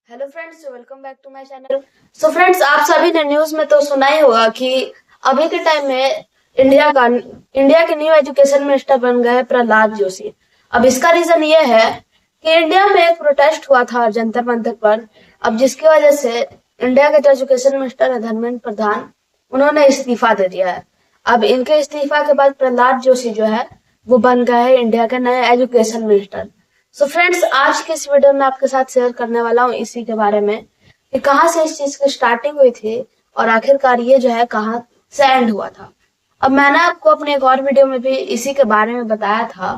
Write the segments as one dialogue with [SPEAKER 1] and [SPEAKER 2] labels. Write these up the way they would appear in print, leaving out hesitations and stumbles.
[SPEAKER 1] Hello friends, welcome back to my channel. So friends, आप सभी ने न्यूज में तो सुना ही होगा कि अभी के टाइम में इंडिया के न्यू एजुकेशन मिनिस्टर बन गए प्रहलाद जोशी। अब इसका रीजन ये है कि इंडिया में एक प्रोटेस्ट हुआ था जंतर मंतर पर। अब जिसकी वजह से इंडिया के जो एजुकेशन मिनिस्टर है धर्मेंद्र प्रधान, उन्होंने इस्तीफा दे दिया है। अब इनके इस्तीफा के बाद प्रहलाद जोशी जो है वो बन गए हैं इंडिया के नए एजुकेशन मिनिस्टर। सो फ्रेंड्स, आज के इस वीडियो में आपके साथ शेयर करने वाला हूँ इसी के बारे में कि कहाँ से इस चीज की स्टार्टिंग हुई थी और आखिरकार ये जो है कहाँ से एंड हुआ था। अब मैंने आपको अपने एक और वीडियो में भी इसी के बारे में बताया था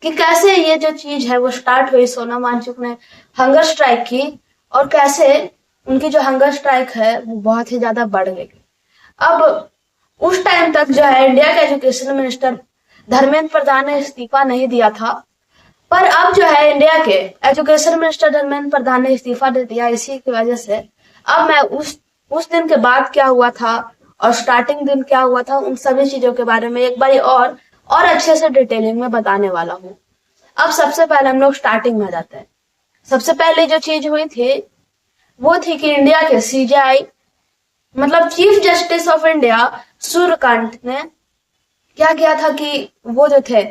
[SPEAKER 1] कि कैसे ये जो चीज है वो स्टार्ट हुई। सोनम वांगचुक ने हंगर स्ट्राइक की और कैसे उनकी जो हंगर स्ट्राइक है वो बहुत ही ज्यादा बढ़ गई। अब उस टाइम तक जो है इंडिया के एजुकेशन मिनिस्टर धर्मेंद्र प्रधान ने इस्तीफा नहीं दिया था, पर अब जो है इंडिया के एजुकेशन मिनिस्टर धर्मेंद्र प्रधान ने इस्तीफा दे दिया। इसी की वजह से अब मैं उस दिन के बाद क्या हुआ था और स्टार्टिंग दिन क्या हुआ था उन सभी चीजों के बारे में एक बार और अच्छे से डिटेलिंग में बताने वाला हूँ। अब सबसे पहले हम लोग स्टार्टिंग में जाते हैं। सबसे पहले जो चीज हुई थी वो थी कि इंडिया के सीजेआई मतलब chief justice of India Suryakant ने क्या किया था कि वो जो थे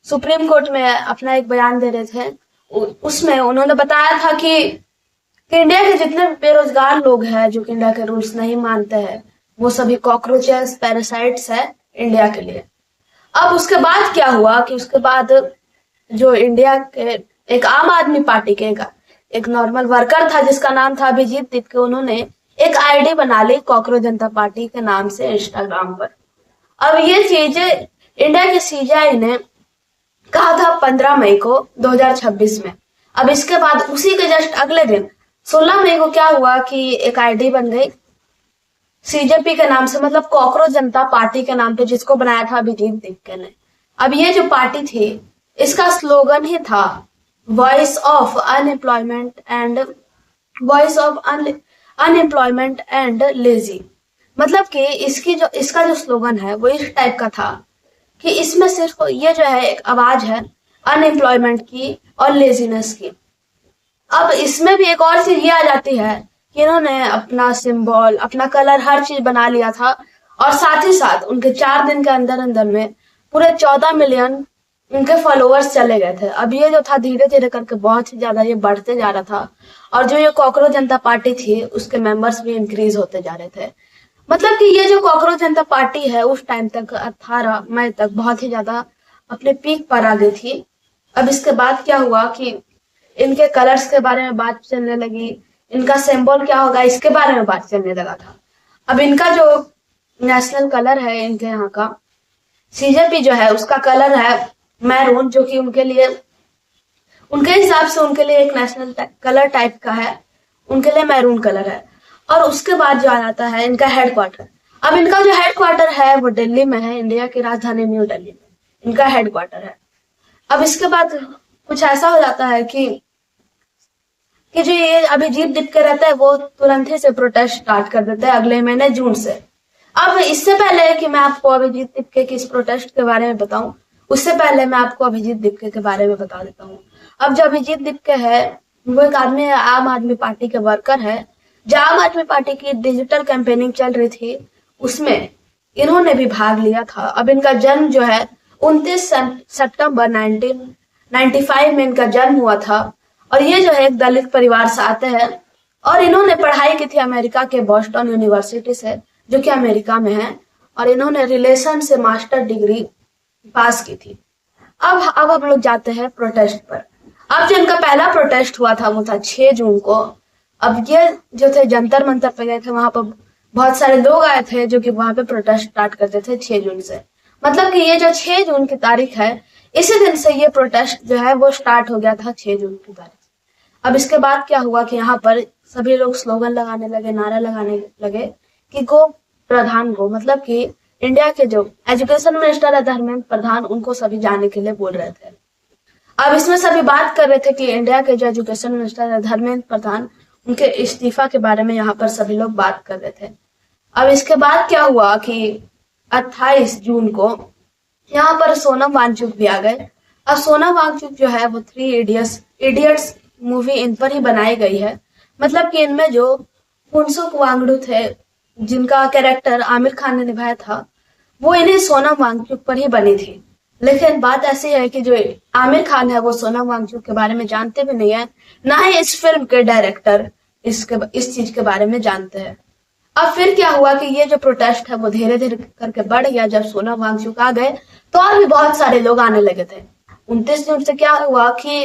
[SPEAKER 1] सुप्रीम कोर्ट में अपना एक बयान दे रहे थे। उसमें उन्होंने बताया था कि इंडिया के जितने बेरोजगार लोग हैं जो कि इंडिया के रूल्स नहीं मानते हैं वो सभी कॉकरोचेस पैरासाइट्स है इंडिया के लिए। अब उसके बाद क्या हुआ कि उसके बाद जो इंडिया के एक आम आदमी पार्टी के एक नॉर्मल वर्कर था जिसका नाम था अभिजीत दीपके, उन्होंने एक आईडी बना ली कॉकरोच जनता पार्टी के नाम से इंस्टाग्राम पर। अब ये चीज इंडिया के सीजेआई ने कहा था 15 मई को 2026 में। अब इसके बाद उसी के जस्ट अगले दिन 16 मई को क्या हुआ कि एक आईडी बन गई सीजेपी के नाम से, मतलब कॉकरोच जनता पार्टी के नाम पे, जिसको बनाया था अभिजीत दीपके ने। अब ये जो पार्टी थी इसका स्लोगन ही था voice of unemployment and lazy. मतलब कि इसका जो स्लोगन है वो इस टाइप का था कि इसमें सिर्फ ये जो है एक आवाज है अनएम्प्लॉयमेंट की और लेजीनेस की। अब इसमें भी एक और चीज ये आ जाती है कि इन्होंने अपना सिंबल अपना कलर हर चीज बना लिया था और साथ ही साथ उनके 4 दिन के अंदर अंदर में पूरे 14 मिलियन उनके फॉलोअर्स चले गए थे। अब ये जो था धीरे धीरे करके बहुत ही ज्यादा ये बढ़ते जा रहा था और जो ये कॉकरोच जनता पार्टी थी उसके मेंबर्स भी इंक्रीज होते जा रहे थे। मतलब कि ये जो कॉकरोच जनता पार्टी है उस टाइम तक 18 मई तक बहुत ही ज्यादा अपने पीक पर आ गई थी। अब इसके बाद क्या हुआ कि इनके कलर्स के बारे में बात चलने लगी, इनका सिंबल क्या होगा इसके बारे में बात चलने लगा था। अब इनका जो नेशनल कलर है इनके यहाँ का सीजेपी जो है उसका कलर है मैरून, जो कि उनके हिसाब से उनके लिए एक नेशनल कलर टाइप का है, उनके लिए मैरून कलर है। और उसके बाद जो आ जाता है इनका हेडक्वार्टर। अब इनका जो हेडक्वार्टर है वो दिल्ली में है, इंडिया की राजधानी न्यू दिल्ली में इनका हेडक्वार्टर है। अब इसके बाद कुछ ऐसा हो जाता है कि जो ये अभिजीत दीपके रहता है वो तुरंत ही से प्रोटेस्ट स्टार्ट कर देता है अगले महीने जून से। अब इससे पहले कि मैं आपको अभिजीत दीपके की इस प्रोटेस्ट के बारे में बताऊं, उससे पहले मैं आपको अभिजीत दीपके के बारे में बता देता हूँ। अब जो अभिजीत दीपके है वो एक आदमी आम आदमी पार्टी के वर्कर है। जो आम आदमी पार्टी की डिजिटल कैंपेनिंग चल रही थी उसमें इन्होंने भी भाग लिया था। अब इनका जन्म जो है 29 सितंबर 1995 में इनका जन्म हुआ था और ये जो है एक दलित परिवार से आते हैं और इन्होंने पढ़ाई की थी अमेरिका के बॉस्टन यूनिवर्सिटी से, जो कि अमेरिका में है, और इन्होंने रिलेशन से मास्टर डिग्री पास की थी। अब हम लोग जाते हैं प्रोटेस्ट पर। अब जो इनका पहला प्रोटेस्ट हुआ था वो था 6 जून को। अब ये जो थे जंतर मंतर पे गए थे, वहां पर बहुत सारे लोग आए थे जो कि वहां पे प्रोटेस्ट स्टार्ट करते थे 6 जून से। मतलब कि ये जो 6 जून की तारीख है इसी दिन से ये प्रोटेस्ट जो है वो स्टार्ट हो गया था 6 जून की तारीख। अब इसके बाद क्या हुआ कि यहाँ पर सभी लोग स्लोगन लगाने लगे, नारा लगाने लगे कि गो प्रधान गो, मतलब कि इंडिया के जो एजुकेशन मिनिस्टर है धर्मेंद्र प्रधान उनको सभी जाने के लिए बोल रहे थे। अब इसमें सभी बात कर रहे थे कि इंडिया के जो एजुकेशन मिनिस्टर है धर्मेंद्र प्रधान उनके इस्तीफा के बारे में यहाँ पर सभी लोग बात कर रहे थे। अब इसके बाद क्या हुआ कि 28 जून को यहाँ पर सोनम वांगचुक भी आ गए। अब सोनम वांगचुक जो है वो 3 इडियट्स मूवी इन पर ही बनाई गई है। मतलब कि इनमें जो फुनसुक वांगडू थे, जिनका कैरेक्टर आमिर खान ने निभाया था, वो इन्हें सोनम वांगचुक पर ही बनी थी। लेकिन बात ऐसी है कि जो आमिर खान है वो सोनम वांगचुक के बारे में जानते भी नहीं है, ना ही इस फिल्म के डायरेक्टर इस चीज के बारे में जानते हैं। अब फिर क्या हुआ कि ये जो प्रोटेस्ट है वो धीरे धीरे करके बढ़ गया। जब सोनम वांगचुक आ गए तो और भी बहुत सारे लोग आने लगे थे। 29 जून से क्या हुआ कि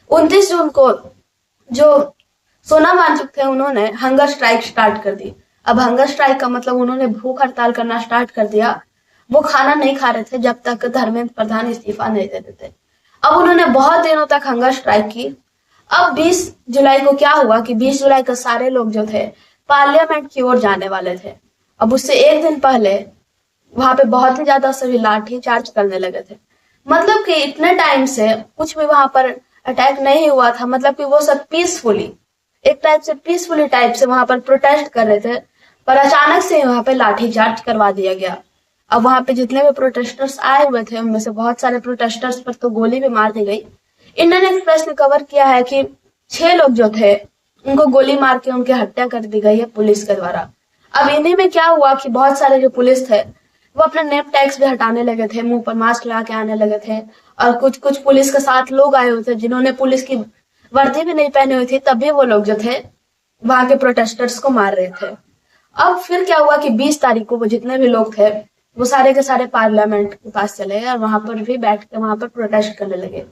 [SPEAKER 1] 29 जून को जो सोनम वांगचुक थे उन्होंने हंगर स्ट्राइक स्टार्ट कर दी। अब हंगर स्ट्राइक का मतलब उन्होंने भूख हड़ताल करना स्टार्ट कर दिया। वो खाना नहीं खा रहे थे जब तक धर्मेंद्र प्रधान इस्तीफा नहीं दे देते। अब उन्होंने बहुत दिनों तक हंगर स्ट्राइक की। अब 20 जुलाई को क्या हुआ कि 20 जुलाई को सारे लोग जो थे पार्लियामेंट की ओर जाने वाले थे। अब उससे एक दिन पहले वहां पे बहुत ही ज्यादा सभी लाठी चार्ज करने लगे थे। मतलब कि इतने टाइम से कुछ भी वहां पर अटैक नहीं हुआ था। मतलब कि वो सब पीसफुली, एक टाइप से पीसफुली टाइप से वहां पर प्रोटेस्ट कर रहे थे, पर अचानक से वहां पे लाठी चार्ज करवा दिया गया। अब वहां पे जितने भी प्रोटेस्टर्स आए हुए थे उनमें से बहुत सारे प्रोटेस्टर्स पर तो गोली भी मार दी गई। इंडियन एक्सप्रेस ने कवर किया है कि 6 लोग जो थे उनको गोली मार के उनकी हत्या कर दी गई है पुलिस के द्वारा। अब इन्हीं में क्या हुआ कि बहुत सारे जो पुलिस थे वो अपना नेम टैग्स भी हटाने लगे थे, मुंह पर मास्क लगा के आने लगे थे। और कुछ कुछ पुलिस के साथ लोग आए हुए थे जिन्होंने पुलिस की वर्दी भी नहीं पहनी हुई थी, तब भी वो लोग जो थे वहां के प्रोटेस्टर्स को मार रहे थे। अब फिर क्या हुआ कि 20 तारीख को वो जितने भी लोग थे वो सारे के सारे पार्लियामेंट के पास चले गए और वहां पर भी बैठ के वहां पर प्रोटेस्ट करने लगे।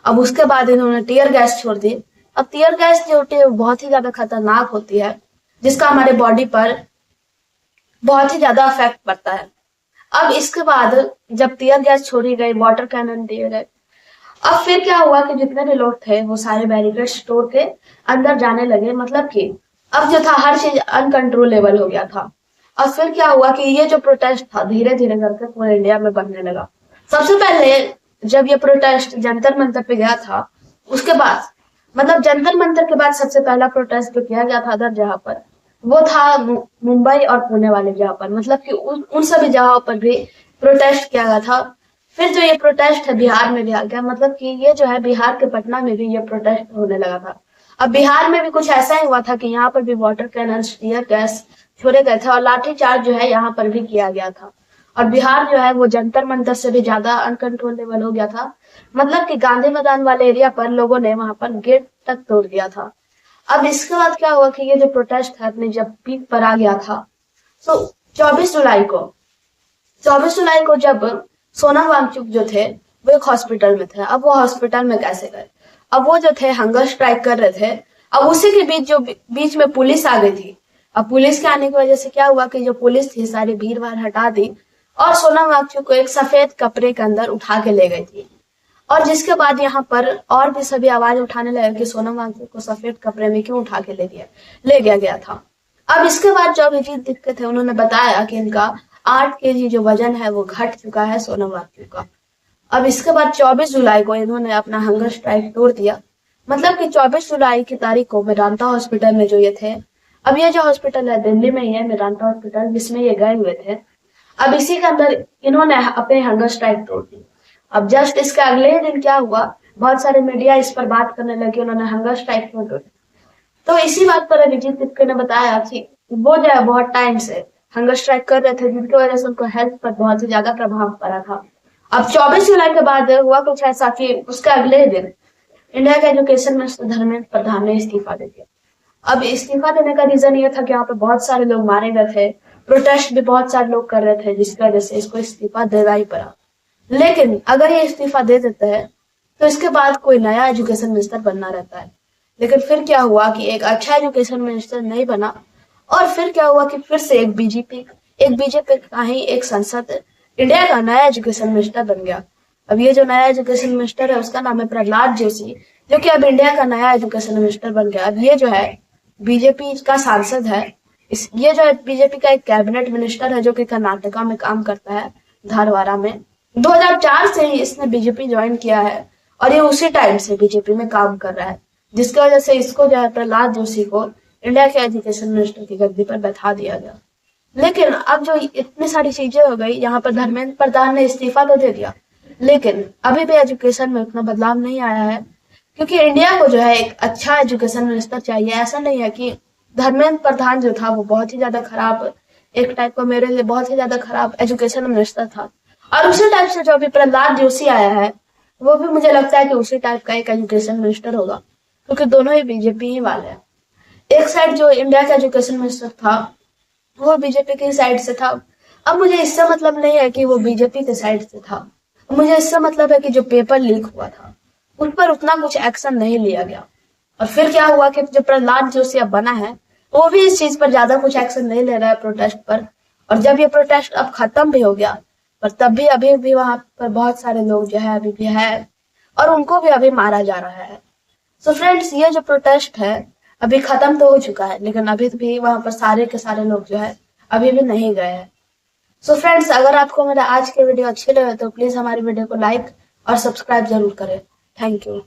[SPEAKER 1] अब उसके बाद इन्होंने टीयर गैस छोड़ दी। अब टीयर गैस जो होती है वो बहुत ही ज्यादा खतरनाक होती है, जिसका हमारे बॉडी पर बहुत ही ज्यादा इफेक्ट पड़ता है। अब इसके बाद जब टीयर गैस छोड़ी गई, वाटर कैनन दिए गए, अब फिर क्या हुआ कि जितने भी लोग थे वो सारे बैरिकेड्स तोड़ के अंदर जाने लगे। मतलब कि अब जो था हर चीज अनकंट्रोलेबल हो गया था। अब फिर क्या हुआ कि ये जो प्रोटेस्ट था धीरे धीरे करके पूरे इंडिया में बढ़ने लगा। सबसे पहले जब ये प्रोटेस्ट जंतर मंतर पे गया था, उसके बाद मतलब जंतर मंतर के बाद सबसे पहला प्रोटेस्ट जो किया गया था अदर जगह पर, वो था मुंबई और पुणे वाले जगह पर। मतलब कि उन सभी जगहों पर भी प्रोटेस्ट किया गया था। फिर जो ये प्रोटेस्ट है बिहार में भी आ गया। मतलब कि ये जो है बिहार के पटना में भी ये प्रोटेस्ट होने लगा था। अब बिहार में भी कुछ ऐसा ही हुआ था कि यहाँ पर भी वाटर कैनन, टीयर गैस छोड़े गए थे और लाठी चार्ज जो है यहाँ पर भी किया गया था। और बिहार जो है वो जंतर मंतर से भी ज्यादा अनकंट्रोलेबल हो गया था। मतलब कि गांधी मैदान वाले एरिया पर लोगों ने वहां पर गेट तक तोड़ दिया था। अब इसके बाद क्या हुआ कि ये जो प्रोटेस्ट है अपने जब पीक पर आ गया था, तो 24 जुलाई को जब सोनम वांगचुक जो थे वो एक हॉस्पिटल में थे। अब वो हॉस्पिटल में कैसे गए? अब वो जो थे हंगर स्ट्राइक कर रहे थे। अब उसी के बीच में पुलिस आ गई थी। अब पुलिस के आने की वजह से क्या हुआ कि जो पुलिस थी सारी भीड़ भाड़ हटा दी और सोनम वांगचुक को एक सफेद कपड़े के अंदर उठा के ले गई थी। और जिसके बाद यहाँ पर और भी सभी आवाज उठाने लगे कि सोनम वांगचुक को सफेद कपड़े में क्यों उठा के ले गया था। अब इसके बाद जो अभिजीत दीक्षित थे उन्होंने बताया कि इनका 8 केजी जो वजन है वो घट चुका है सोनम वांगचुक का। अब इसके बाद 24 जुलाई को इन्होंने अपना हंगर स्ट्राइक तोड़ दिया। मतलब कि 24 जुलाई की तारीख को मेदांता हॉस्पिटल में जो ये थे, अब ये जो हॉस्पिटल है दिल्ली में ही है, मेदांता हॉस्पिटल, जिसमें ये गए हुए थे। अब इसी के अंदर इन्होंने अपने हंगर स्ट्राइक तोड़ दी। अब जस्ट इसके अगले ही दिन क्या हुआ, बहुत सारे मीडिया इस पर बात करने लगे उन्होंने हंगर स्ट्राइक क्यों तोड़ी। तो इसी बात पर अभिजीत दीक्षित ने बताया कि वो जो है बहुत टाइम से हंगर स्ट्राइक कर रहे थे, जिनकी वजह से उनको हेल्थ पर बहुत ही ज्यादा प्रभाव पड़ा था। अब 24 जुलाई के बाद हुआ कुछ ऐसा कि उसके अगले दिन इंडिया के एजुकेशन मिनिस्टर धर्मेंद्र प्रधान ने इस्तीफा दे दिया। अब इस्तीफा देने का रीजन ये था कि यहाँ पे बहुत सारे लोग मारे गए थे, प्रोटेस्ट भी बहुत सारे लोग कर रहे थे, जिसकी वजह से इसको इस्तीफा देना ही पड़ा। लेकिन अगर ये इस्तीफा दे देते हैं तो इसके बाद कोई नया एजुकेशन मिनिस्टर बनना रहता है। लेकिन फिर क्या हुआ कि एक अच्छा एजुकेशन मिनिस्टर नहीं बना और फिर क्या हुआ कि फिर से एक बीजेपी का ही एक सांसद इंडिया का नया एजुकेशन मिनिस्टर बन गया। अब ये जो नया एजुकेशन मिनिस्टर है उसका नाम है प्रहलाद जोशी, जो कि अब इंडिया का नया एजुकेशन मिनिस्टर बन गया। अब ये जो है बीजेपी का सांसद है। ये जो है बीजेपी का एक कैबिनेट मिनिस्टर है जो कि कर्नाटका में काम करता है, धारवाड़ा में। 2004 से ही इसने बीजेपी ज्वाइन किया है और ये उसी टाइम से बीजेपी में काम कर रहा है, जिसकी वजह से इसको जो है प्रहलाद जोशी को इंडिया के एजुकेशन मिनिस्टर की गद्दी पर बैठा दिया गया। लेकिन अब जो इतनी सारी चीजें हो गई, यहाँ पर धर्मेंद्र प्रधान ने इस्तीफा तो दे दिया, लेकिन अभी भी एजुकेशन में उतना बदलाव नहीं आया है। क्योंकि इंडिया को जो है एक अच्छा एजुकेशन मिनिस्टर चाहिए। ऐसा नहीं है कि धर्मेंद्र प्रधान जो था वो बहुत ही ज्यादा खराब, एक टाइप का मेरे लिए बहुत ही ज्यादा खराब एजुकेशन मिनिस्टर था, और उसी टाइप से जो अभी प्रहलाद जोशी आया है वो भी मुझे लगता है कि उसी टाइप का एक एजुकेशन मिनिस्टर होगा, क्योंकि दोनों ही बीजेपी ही वाले हैं। एक साइड जो इंडिया का एजुकेशन मिनिस्टर था वो बीजेपी की साइड से था। अब मुझे इससे मतलब नहीं है कि वो बीजेपी के साइड से था, मुझे इससे मतलब है कि जो पेपर लीक हुआ था उन पर उतना कुछ एक्शन नहीं लिया गया। और फिर क्या हुआ कि जो प्रहलाद जोशी अब बना है वो भी इस चीज पर ज्यादा कुछ एक्शन नहीं ले रहा है प्रोटेस्ट पर। और जब ये प्रोटेस्ट अब खत्म भी हो गया, पर तब भी अभी भी वहां पर बहुत सारे लोग जो है अभी भी है, और उनको भी अभी मारा जा रहा है। सो फ्रेंड्स, ये जो प्रोटेस्ट है अभी खत्म तो हो चुका है, लेकिन अभी भी वहां पर सारे के सारे लोग जो है अभी भी नहीं गए हैं। सो फ्रेंड्स, अगर आपको मेरा आज के वीडियो अच्छे लगे तो प्लीज हमारी वीडियो को लाइक और सब्सक्राइब जरूर करें। Thank you.